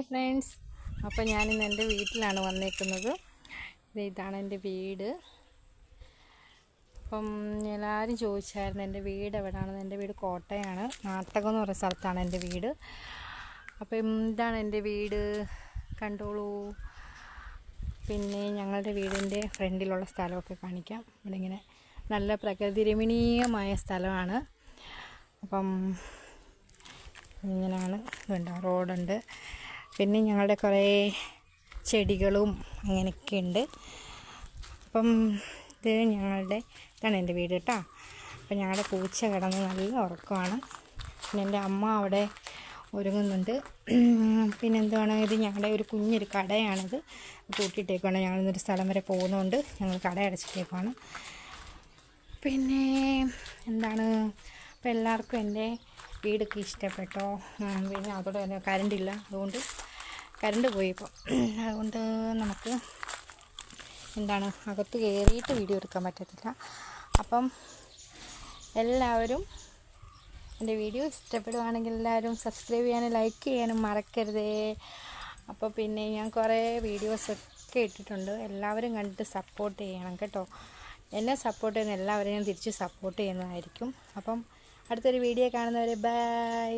Friends, അപ്പോൾ ഞാനിന്ന് എൻ്റെ വീട്ടിലാണ് വന്നേക്കുന്നത്. ഇതാണ് എൻ്റെ വീട്. അപ്പം എല്ലാവരും ചോദിച്ചായിരുന്നു എൻ്റെ വീട് എവിടെയാണെന്ന്. എൻ്റെ വീട് കോട്ടയാണ്, നാട്ടകം എന്ന് പറയുന്ന സ്ഥലത്താണ് എൻ്റെ വീട്. അപ്പം ഇതാണ് എൻ്റെ വീട്, കണ്ടോളൂ. പിന്നെ ഞങ്ങളുടെ വീടിൻ്റെ ഫ്രണ്ടിലുള്ള സ്ഥലമൊക്കെ കാണിക്കാം. ഇവിടെ ഇങ്ങനെ നല്ല പ്രകൃതി രമണീയമായ സ്ഥലമാണ്. അപ്പം ഇങ്ങനെയാണ്, ഇതുണ്ട്, റോഡുണ്ട്. പിന്നെ ഞങ്ങളുടെ കുറേ ചെടികളും അങ്ങനെയൊക്കെ ഉണ്ട്. അപ്പം ഇതാണ് എൻ്റെ വീട് കേട്ടോ. അപ്പം ഞങ്ങളുടെ പൂച്ച കിടന്ന് നല്ല ഉറക്കമാണ്. പിന്നെ എൻ്റെ അമ്മ അവിടെ ഒരുങ്ങുന്നുണ്ട്. പിന്നെ എന്താണ്, ഇത് ഞങ്ങളുടെ ഒരു കുഞ്ഞൊരു കടയാണിത്. കൂട്ടിയിട്ടേക്കാണ്. ഞങ്ങളിന്നൊരു സ്ഥലം വരെ പോകുന്നതുകൊണ്ട് ഞങ്ങൾ കട അടച്ചിട്ടേക്കാണ്. പിന്നെ എന്താണ്, അപ്പോൾ എല്ലാവർക്കും എൻ്റെ വീടൊക്കെ ഇഷ്ടപ്പെട്ടോ? പിന്നെ അതോടെ തന്നെ കറണ്ടില്ല, അതുകൊണ്ട് കറണ്ട് പോയി ഇപ്പോൾ. അതുകൊണ്ട് നമുക്ക് എന്താണ്, അകത്ത് കയറിയിട്ട് വീഡിയോ എടുക്കാൻ പറ്റത്തില്ല. അപ്പം എല്ലാവരും എൻ്റെ വീഡിയോ ഇഷ്ടപ്പെടുവാണെങ്കിൽ എല്ലാവരും സബ്സ്ക്രൈബ് ചെയ്യാനും ലൈക്ക് ചെയ്യാനും മറക്കരുതേ. അപ്പോൾ പിന്നെ ഞാൻ കുറേ വീഡിയോസൊക്കെ ഇട്ടിട്ടുണ്ട്, എല്ലാവരും കണ്ടിട്ട് സപ്പോർട്ട് ചെയ്യണം കേട്ടോ. എന്നെ സപ്പോർട്ട് ചെയ്യുന്ന എല്ലാവരെയും ഞാൻ തിരിച്ച് സപ്പോർട്ട് ചെയ്യുന്നതായിരിക്കും. അപ്പം അടുത്തൊരു വീഡിയോ കാണുന്നവരെ ബൈ.